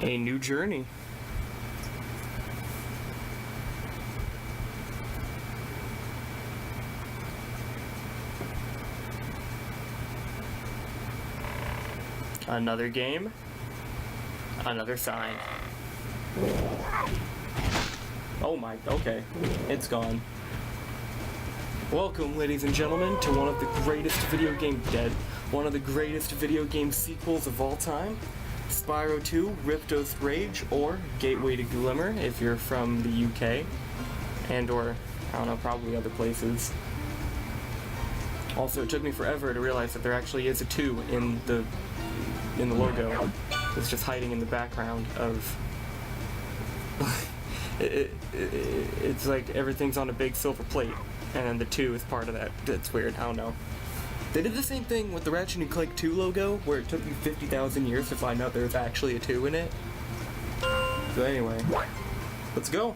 A new journey. Another game. Another sign. Oh my, okay. It's gone. Welcome, ladies and gentlemen, to one of the greatest video game one of the greatest video game sequels of all time. Spyro 2, Ripto's Rage, or Gateway to Glimmer if you're from the UK, and or, I don't know, probably other places. Also, it took me forever to realize that there actually is a 2 in the logo. It's just hiding in the background of... it's like everything's on a big silver plate, and then the 2 is part of that. It's weird, I don't know. They did the same thing with the Ratchet & Clank 2 logo, where it took me 50,000 years to find out there's actually a 2 in it. So anyway, let's go.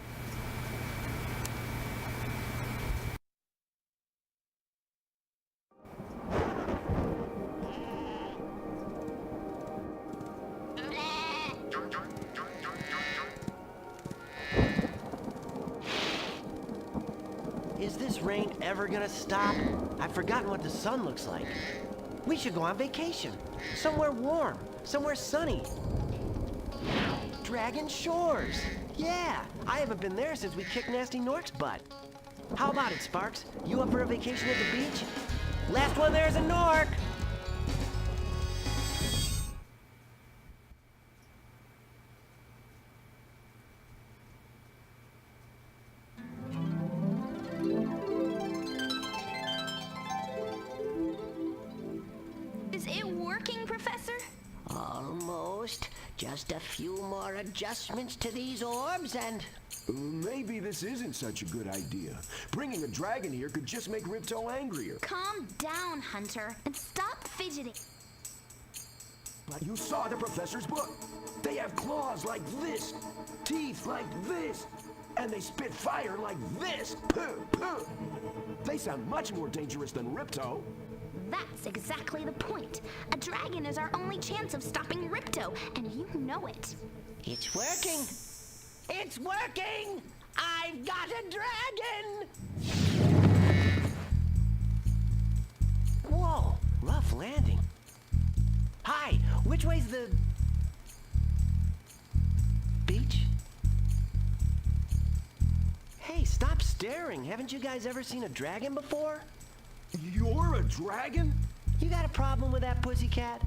Is this rain ever gonna stop? I've forgotten what the sun looks like. We should go on vacation. Somewhere warm, somewhere sunny. Dragon Shores. Yeah, I haven't been there since we kicked Nasty Nork's butt. How about it, Sparks? You up for a vacation at the beach? Last one there's a Nork! Is it working, Professor? Almost. Just a few more adjustments to these orbs and... Maybe this isn't such a good idea. Bringing a dragon here could just make Ripto angrier. Calm down, Hunter, and stop fidgeting. But you saw the professor's book. They have claws like this, teeth like this, and they spit fire like this. They sound much more dangerous than Ripto. That's exactly the point. A dragon is our only chance of stopping Ripto, and you know it. It's working! It's working! I've got a dragon! Whoa, rough landing. Hi, which way's the... beach? Hey, stop staring. Haven't you guys ever seen a dragon before? You're a dragon? You got a problem with that, pussycat?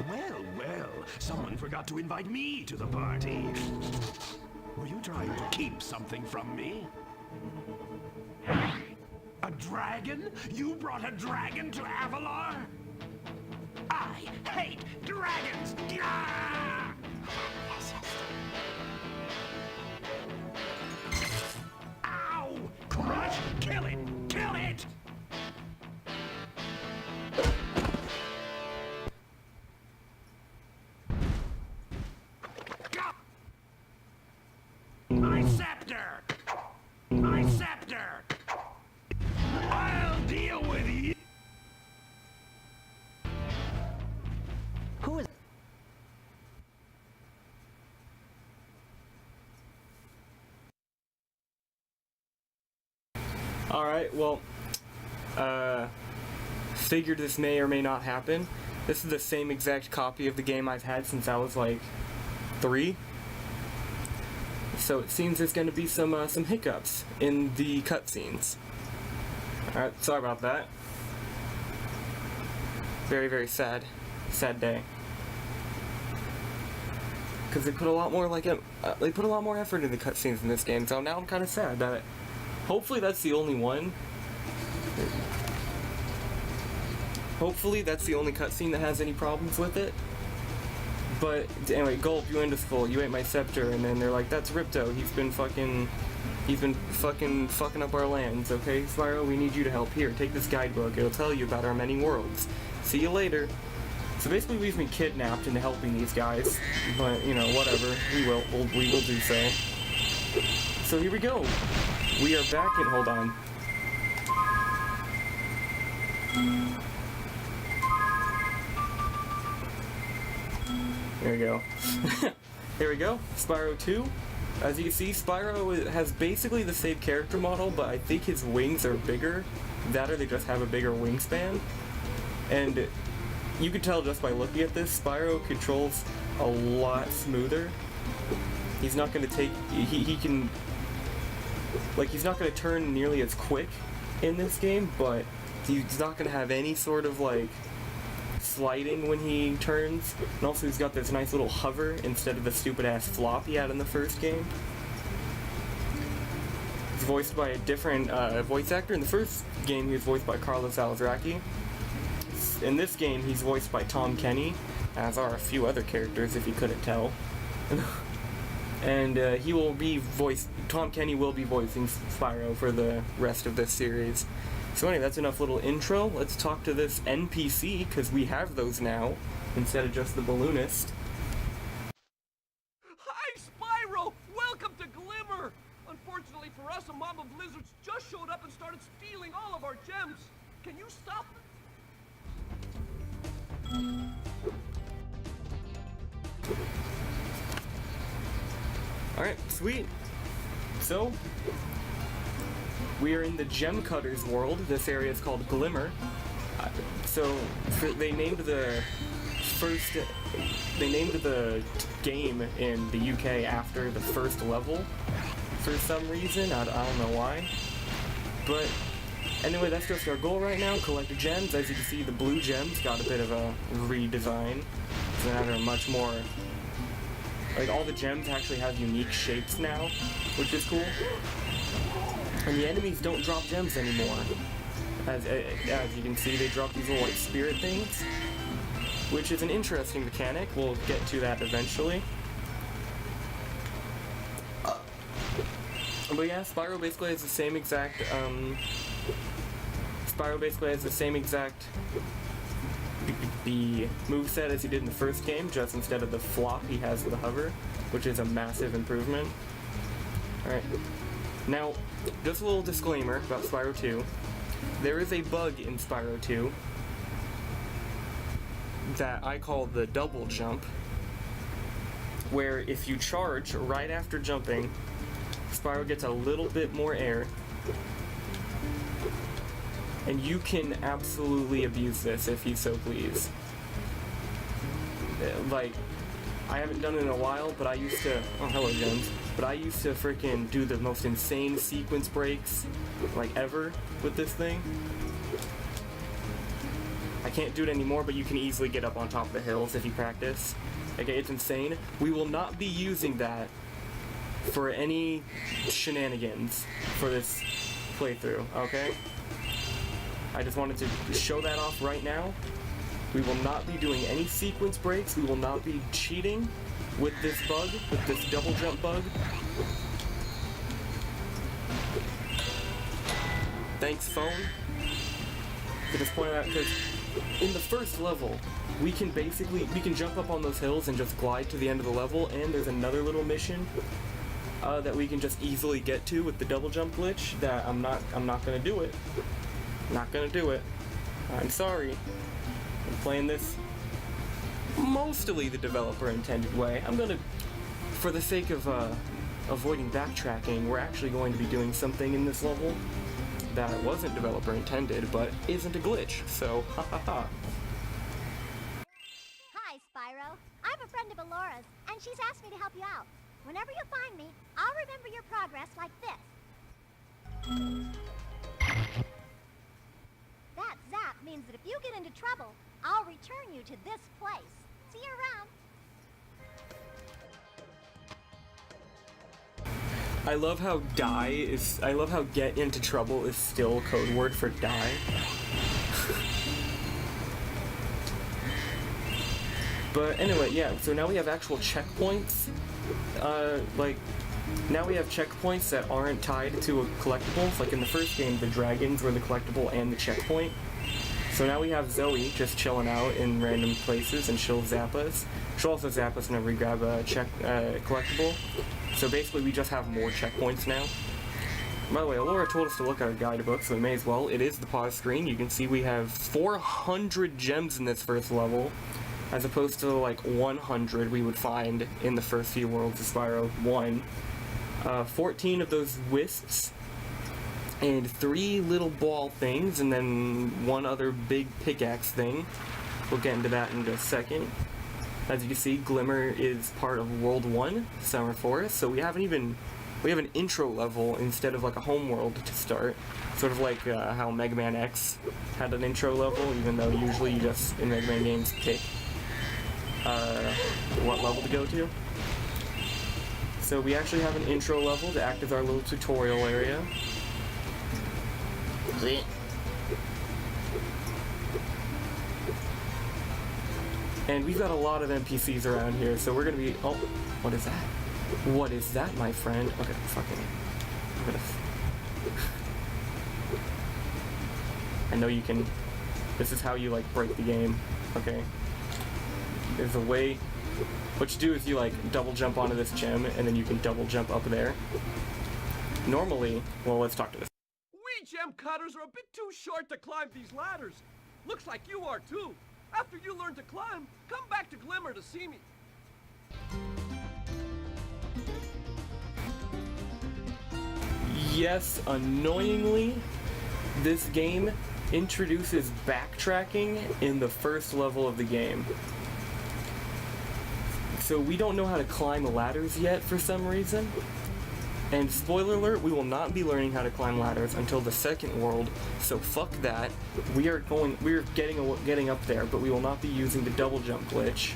Well, someone forgot to invite me to the party. Were you trying to keep something from me? A dragon? You brought a dragon to Avalar? I hate dragons! Yeah! Ow! Crush! Kill it! Kill it! My scepter! My scepter! I'll deal with you! Who is... Alright, well, figured this may or may not happen. This is the same exact copy of the game I've had since I was like 3. So it seems there's going to be some hiccups in the cutscenes. Alright, sorry about that. Very, very sad day. Because they put a lot more effort into the cutscenes in this game, so now I'm kind of sad that hopefully that's the only one. Hopefully that's the only cutscene that has any problems with it. But anyway, Gulp, you end full. You ate my scepter, and then they're like, "That's Ripto. He's been fucking up our lands. Okay, Spyro, we need you to help. Here, take this guidebook. It'll tell you about our many worlds. See you later." So basically, we've been kidnapped into helping these guys. But you know, whatever. We will do so. So here we go. We are back in. Hold on. There we go. Here we go, Spyro 2. As you can see, Spyro has basically the same character model, but I think his wings are bigger. That or they just have a bigger wingspan. And you can tell just by looking at this, Spyro controls a lot smoother. He's not going to take... He can... Like, he's not going to turn nearly as quick in this game, but he's not going to have any sort of, like, sliding when he turns. And also he's got this nice little hover instead of the stupid-ass flop he had in the first game. He's voiced by a different voice actor. In the first game, he was voiced by Carlos Alazraqui. In this game, he's voiced by Tom Kenny, as are a few other characters, if you couldn't tell. And he will be Tom Kenny will be voicing Spyro for the rest of this series. So anyway, that's enough little intro. Let's talk to this NPC, because we have those now, instead of just the balloonist. Hi, Spyro! Welcome to Glimmer! Unfortunately for us, a mob of lizards just showed up and started stealing all of our gems. Can you stop them? Alright, sweet. So, we are in the Gem Cutters world. This area is called Glimmer. They named the game in the UK after the first level for some reason. I don't know why. But anyway, that's just our goal right now, collect gems. As you can see, the blue gems got a bit of a redesign. So now they're much more... Like, all the gems actually have unique shapes now, which is cool. And the enemies don't drop gems anymore. As you can see, they drop these little, like, spirit things, which is an interesting mechanic. We'll get to that eventually. But yeah, Spyro basically has the same exact, the moveset as he did in the first game, just instead of the flop, he has the hover, which is a massive improvement. Alright. Now, just a little disclaimer about Spyro 2. There is a bug in Spyro 2 that I call the double jump, where if you charge right after jumping, Spyro gets a little bit more air, and you can absolutely abuse this if you so please. Like, I haven't done it in a while, but I used to... Oh, hello, Jones. But I used to freaking do the most insane sequence breaks, like, ever with this thing. I can't do it anymore, but you can easily get up on top of the hills if you practice. Okay, it's insane. We will not be using that for any shenanigans for this playthrough, okay? I just wanted to show that off right now. We will not be doing any sequence breaks. We will not be cheating with this bug, with this double jump bug. Thanks, phone, for just pointing out, because in the first level, we can jump up on those hills and just glide to the end of the level, and there's another little mission that we can just easily get to with the double jump glitch that I'm not gonna do it. Not gonna do it. I'm sorry. I'm playing this mostly the developer intended way. I'm gonna, for the sake of avoiding backtracking, we're actually going to be doing something in this level that wasn't developer intended, but isn't a glitch, so ha ha ha. Hi, Spyro. I'm a friend of Alora's, and she's asked me to help you out. Whenever you find me, I'll remember your progress like this. That zap means that if you get into trouble, I'll return you to this place. See you around. I love how get into trouble is still code word for die. But anyway, yeah, so now we have actual checkpoints. Now we have checkpoints that aren't tied to collectibles. Like in the first game, the dragons were the collectible and the checkpoint. So now we have Zoe just chilling out in random places, and she'll zap us. She'll also zap us whenever we grab a collectible. So basically, we just have more checkpoints now. By the way, Alora told us to look at our guidebook, so we may as well. It is the pause screen. You can see we have 400 gems in this first level. as opposed to like 100 we would find in the first few worlds of Spyro 1. 14 of those wisps, and 3 little ball things, and then 1 other big pickaxe thing. We'll get into that in just a second. As you can see, Glimmer is part of World 1, Summer Forest, so we have an intro level instead of like a home world to start. Sort of like how Mega Man X had an intro level, even though usually you just, in Mega Man games, pick what level to go to. So we actually have an intro level to act as our little tutorial area. And we've got a lot of NPCs around here, so we're gonna be... Oh, what is that? What is that, my friend? Okay, I know you can... This is how you, like, break the game. Okay. There's a way... What you do is you, like, double jump onto this gem, and then you can double jump up there. Normally... Well, let's talk to this. We gem cutters are a bit too short to climb these ladders. Looks like you are too. After you learn to climb, come back to Glimmer to see me. Yes, annoyingly, this game introduces backtracking in the first level of the game. So we don't know how to climb the ladders yet for some reason. And spoiler alert, we will not be learning how to climb ladders until the second world, so fuck that. We're getting up there, but we will not be using the double jump glitch.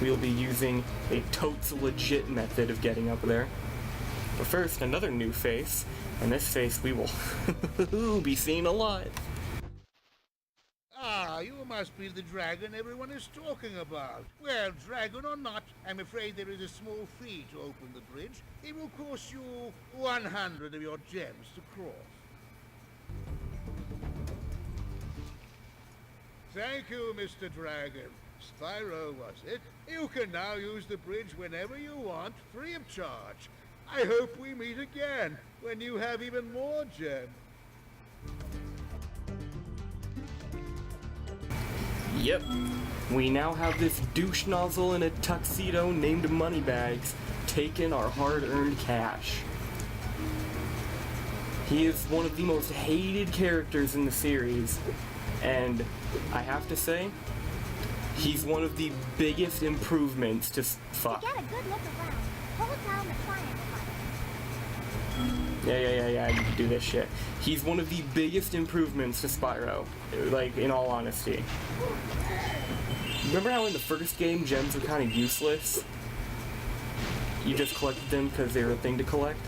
We will be using a totes legit method of getting up there. But first, another new face, and this face we will be seeing a lot. Ah, you must be the dragon everyone is talking about. Well, dragon or not, I'm afraid there is a small fee to open the bridge. It will cost you 100 of your gems to cross. Thank you, Mr. Dragon. Spyro, was it? You can now use the bridge whenever you want, free of charge. I hope we meet again, when you have even more gems. Yep, we now have this douche nozzle in a tuxedo named Moneybags taking our hard-earned cash. He is one of the most hated characters in the series, and I have to say, he's one of the biggest improvements to fuck. To get a good look around, hold down the triangle button. Yeah, you can do this shit. He's one of the biggest improvements to Spyro, like, in all honesty. Remember how in the first game, gems were kind of useless? You just collected them because they were a thing to collect?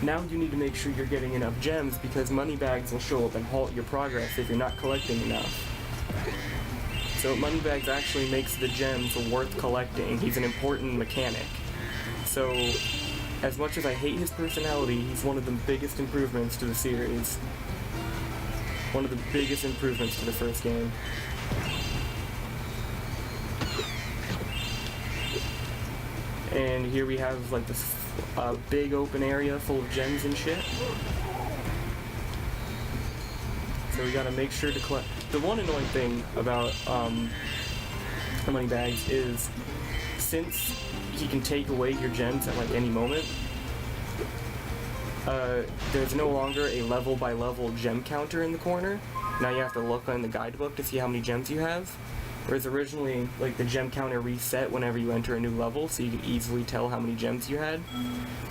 Now you need to make sure you're getting enough gems because Moneybags will show up and halt your progress if you're not collecting enough. So Moneybags actually makes the gems worth collecting. He's an important mechanic. So, as much as I hate his personality, he's one of the biggest improvements to the series. One of the biggest improvements to the first game. And here we have like this big open area full of gems and shit. So we gotta make sure to collect. The one annoying thing about Moneybags is since he can take away your gems at like any moment, there's no longer a level by level gem counter in the corner. Now you have to look in the guidebook to see how many gems you have. Whereas originally, like, the gem counter reset whenever you enter a new level, so you could easily tell how many gems you had.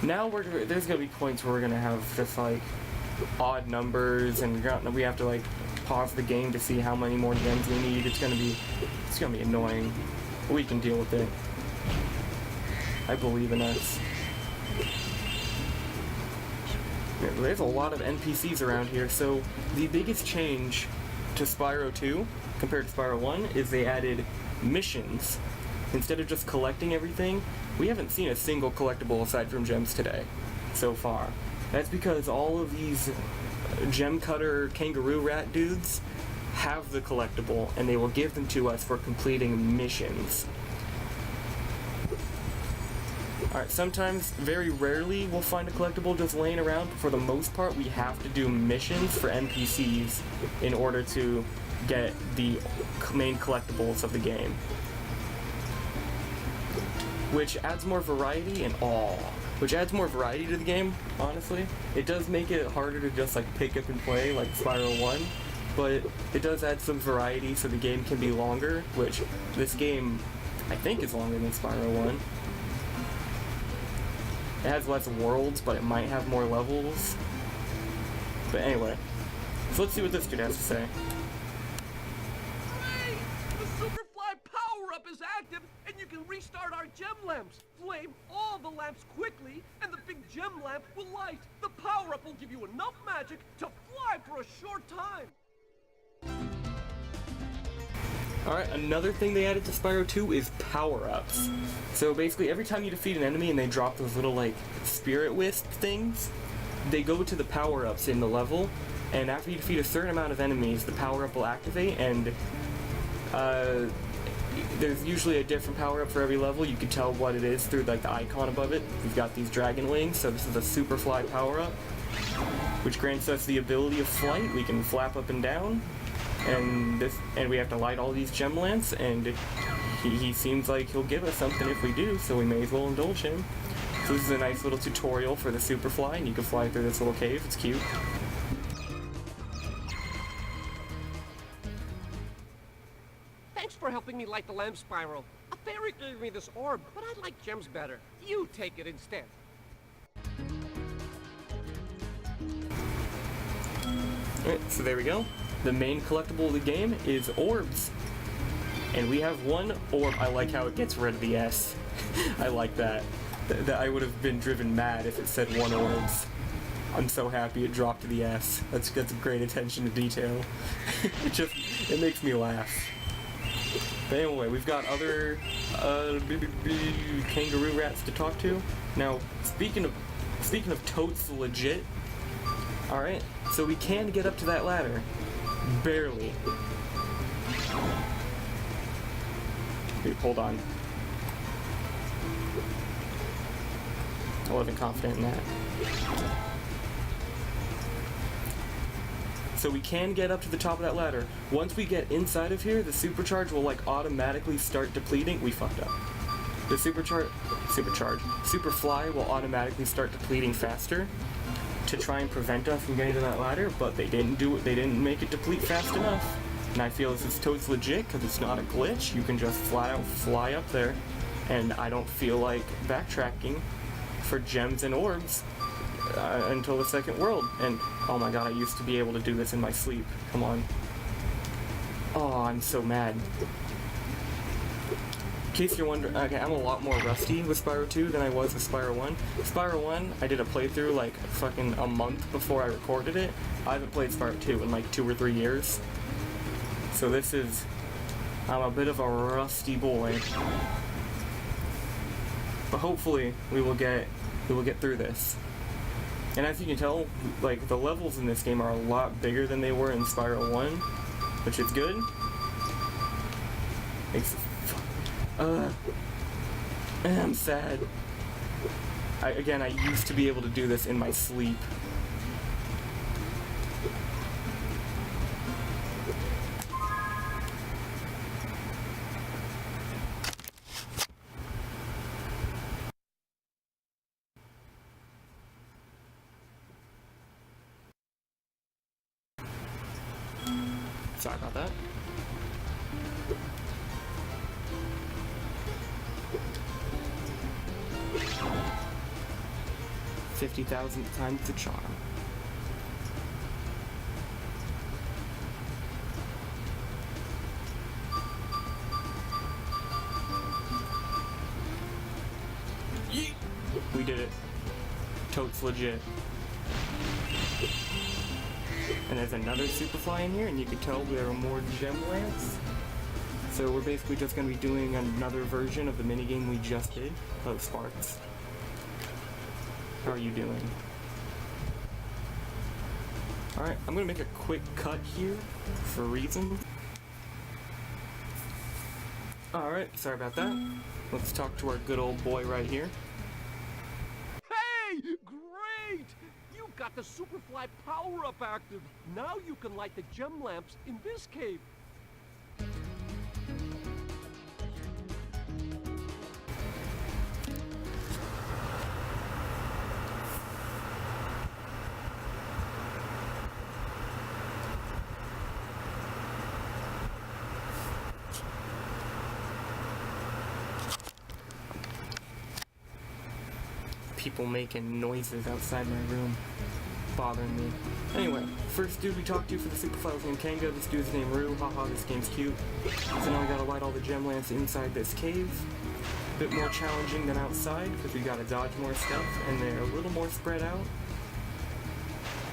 Now there's gonna be points where we're gonna have just like odd numbers, and we have to like pause the game to see how many more gems we need. It's gonna be annoying. We can deal with it. I believe in us. There's a lot of NPCs around here, so the biggest change to Spyro 2 compared to Spyro 1 is they added missions. Instead of just collecting everything, we haven't seen a single collectible aside from gems today, so far. That's because all of these gem cutter kangaroo rat dudes have the collectible, and they will give them to us for completing missions. Alright, sometimes, very rarely, we'll find a collectible just laying around, but for the most part, we have to do missions for NPCs in order to get the main collectibles of the game, which adds more variety and which adds more variety to the game, honestly. It does make it harder to just like pick up and play like Spyro 1, but it does add some variety so the game can be longer, which this game I think is longer than Spyro 1. It has less worlds, but it might have more levels. But anyway, so let's see what this dude has to say. Hooray! The Superfly power-up is active, and you can restart our gem lamps. Flame all the lamps quickly, and the big gem lamp will light. The power-up will give you enough magic to fly for a short time. Alright, another thing they added to Spyro 2 is power-ups. So basically, every time you defeat an enemy and they drop those little, like, spirit wisp things, they go to the power-ups in the level, and after you defeat a certain amount of enemies, the power-up will activate, and there's usually a different power-up for every level. You can tell what it is through, like, the icon above it. We've got these dragon wings, so this is a Superfly power-up, which grants us the ability of flight. We can flap up and down. And we have to light all these gem lamps, and he seems like he'll give us something if we do, so we may as well indulge him. So this is a nice little tutorial for the Superfly, and you can fly through this little cave. It's cute. Thanks for helping me light the lamp, Spyro. A fairy gave me this orb, but I like gems better. You take it instead. Alright, so there we go. The main collectible of the game is orbs. And we have one orb. I like how it gets rid of the S. I like that. That I would have been driven mad if it said one orbs. I'm so happy it dropped the S. That's great attention to detail. It makes me laugh. But anyway, we've got other kangaroo rats to talk to. Now, speaking of totes legit. Alright, so we can get up to that ladder. Barely. Wait, hold on. I wasn't confident in that. So we can get up to the top of that ladder. Once we get inside of here, the supercharge will like automatically start depleting. We fucked up. The Superfly will automatically start depleting faster to try and prevent us from getting to that ladder, but they didn't do it. They didn't make it deplete fast enough. And I feel this is totes legit because it's not a glitch. You can just flat out fly up there, and I don't feel like backtracking for gems and orbs until the second world. And oh my god, I used to be able to do this in my sleep. Come on. Oh, I'm so mad. In case you're wondering, okay, I'm a lot more rusty with Spyro 2 than I was with Spyro 1. Spyro 1, I did a playthrough like fucking a month before I recorded it. I haven't played Spyro 2 in like 2 or 3 years. So this is, I'm a bit of a rusty boy. But hopefully we will get through this. And as you can tell, like the levels in this game are a lot bigger than they were in Spyro 1, which is good. I'm sad. I used to be able to do this in my sleep. Sorry about that. $50,000 times the charm. Yeet! We did it. Totes legit. And there's another Superfly in here, and you can tell there are more gem lamps. So we're basically just going to be doing another version of the minigame we just did. Oh, Sparks. How are you doing? Alright, I'm going to make a quick cut here for reasons. Alright, sorry about that. Let's talk to our good old boy right here. Hey! Great! You got the Superfly power-up active. Now you can light the gem lamps in this cave. People making noises outside my room, bothering me. Anyway, first dude we talked to for the Superfly was named Kanga. This dude's named Rue. Haha, this game's cute. So now we gotta light all the gem lamps inside this cave. A bit more challenging than outside because we gotta dodge more stuff, and they're a little more spread out.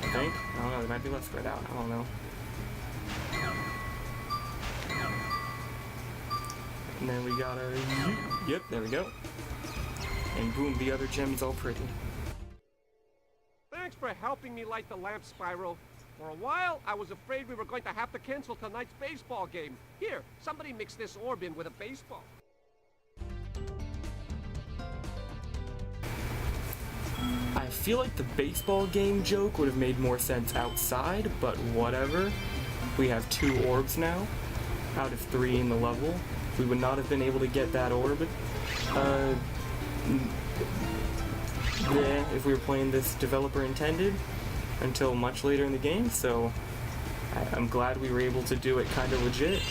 I think. I don't know. They might be less spread out. I don't know. And then we gotta. Yep, there we go. And boom, the other gem's all pretty. Thanks for helping me light the lamp, Spyro. For a while, I was afraid we were going to have to cancel tonight's baseball game. Here, somebody mix this orb in with a baseball. I feel like the baseball game joke would have made more sense outside, but whatever. We have 2 orbs now, out of 3 in the level. We would not have been able to get that orb. Yeah, if we were playing this developer intended until much later in the game, so I'm glad we were able to do it kind of legit.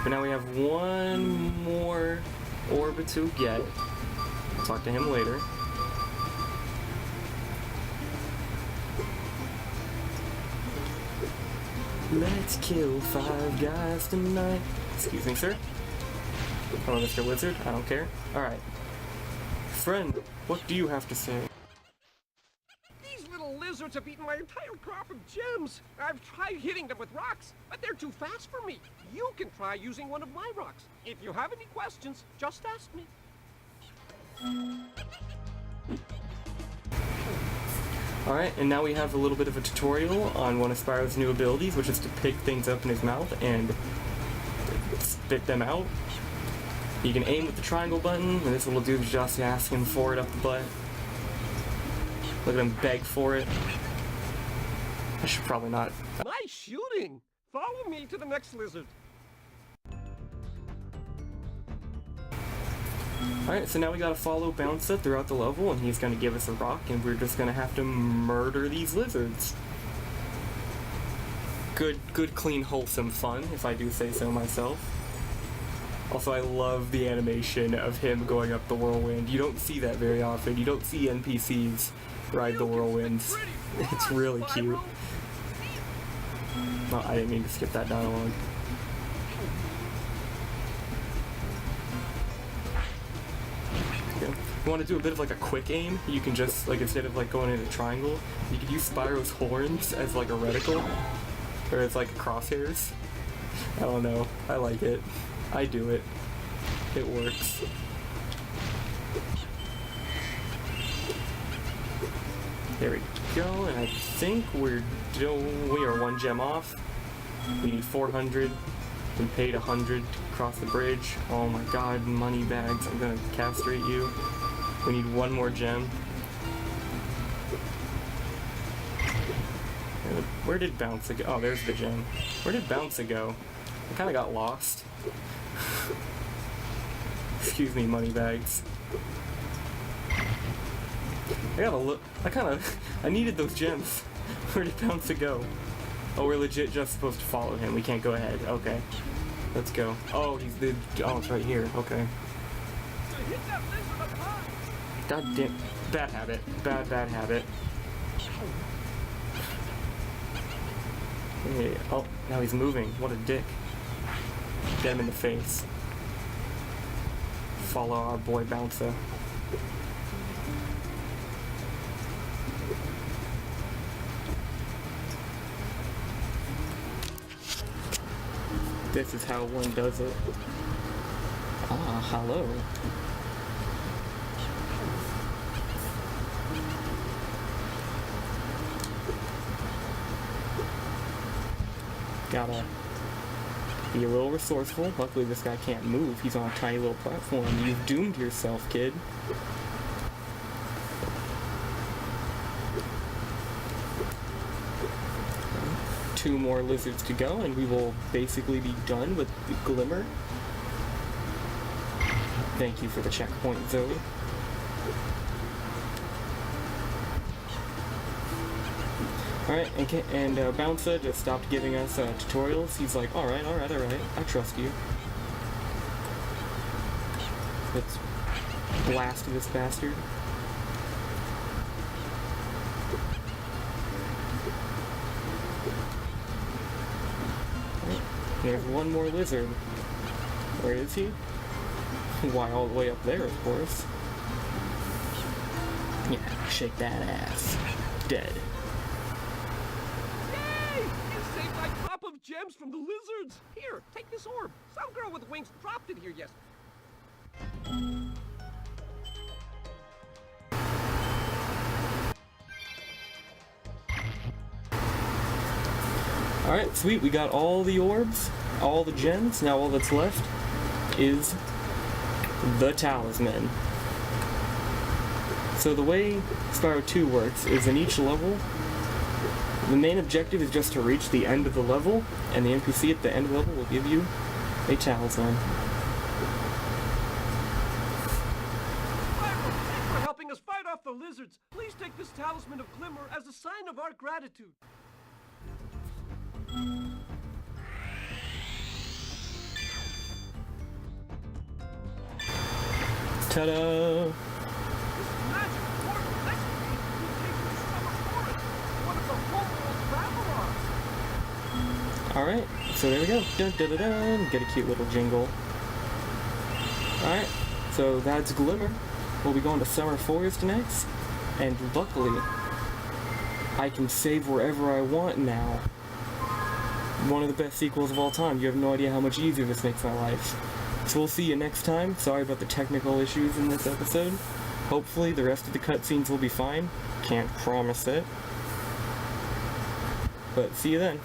But now we have one more orb to get. I'll talk to him later. Let's kill 5 guys tonight. Excuse me, sir. Hello, Mr. Lizard. I don't care. Alright. Friend, what do you have to say? These little lizards have eaten my entire crop of gems. I've tried hitting them with rocks, but they're too fast for me. You can try using one of my rocks. If you have any questions, just ask me. Alright, and now we have a little bit of a tutorial on one of Spyro's new abilities, which is to pick things up in his mouth and spit them out. You can aim with the triangle button, and this little dude's just asking for it up the butt. Look at him beg for it. I should probably not. Nice shooting! Follow me to the next lizard. Alright, so now we gotta follow Bouncer throughout the level, and he's gonna give us a rock, and we're just gonna have to murder these lizards. Good, clean, wholesome fun, if I do say so myself. Also, I love the animation of him going up the whirlwind. You don't see that very often. You don't see NPCs ride the whirlwinds. It's really cute. Oh, I didn't mean to skip that dialogue. Okay. You want to do a bit of like a quick aim? You can just, like, instead of like going in a triangle, you could use Spyro's horns as like a reticle. Or as like crosshairs. I don't know. I like it. I do it. It works. There we go, and I think we are 1 gem off. We need 400. We paid 100 to cross the bridge. Oh my god, money bags, I'm gonna castrate you. We need 1 more gem. Where did Bouncer go? Oh, there's the gem. Where did Bouncer go? I kinda got lost. Excuse me, money bags. I gotta look. I needed those gems. Where did Bouncer go? Oh, we're legit just supposed to follow him. We can't go ahead. Okay. Let's go. Oh, it's right here. Okay. God damn. Bad habit. Bad habit. Hey, oh, now he's moving. What a dick. Get him in the face. Follow our boy Bouncer. This is how one does it. Ah, hello. Gotta be a little resourceful. Luckily this guy can't move. He's on a tiny little platform. You've doomed yourself, kid. 2 more lizards to go, and we will basically be done with the Glimmer. Thank you for the checkpoint, Zoe. Alright, and Bouncer just stopped giving us tutorials. He's like, alright, I trust you. Let's blast this bastard. Right. There's one more lizard. Where is he? Why, all the way up there, of course. Yeah, shake that ass. Dead. Yay! You saved my crop of gems from the lizards. Here, take this orb. Some girl with wings dropped it here yesterday. Alright, sweet, we got all the orbs, all the gems. Now all that's left is the talisman. So the way Spyro 2 works is in each level, the main objective is just to reach the end of the level, and the NPC at the end of the level will give you a talisman. Spyro, thanks for helping us fight off the lizards. Please take this talisman of Glimmer as a sign of our gratitude. Ta-da! This magic portal next to me will take you to Summer Forest, one of the homeworld Babylons. Alright, so there we go. Dun dun dun dun. Get a cute little jingle. Alright, so that's Glimmer. We'll be going to Summer Forest next, and luckily, I can save wherever I want now. One of the best sequels of all time. You have no idea how much easier this makes my life. So we'll see you next time. Sorry about the technical issues in this episode. Hopefully the rest of the cutscenes will be fine. Can't promise it. But see you then.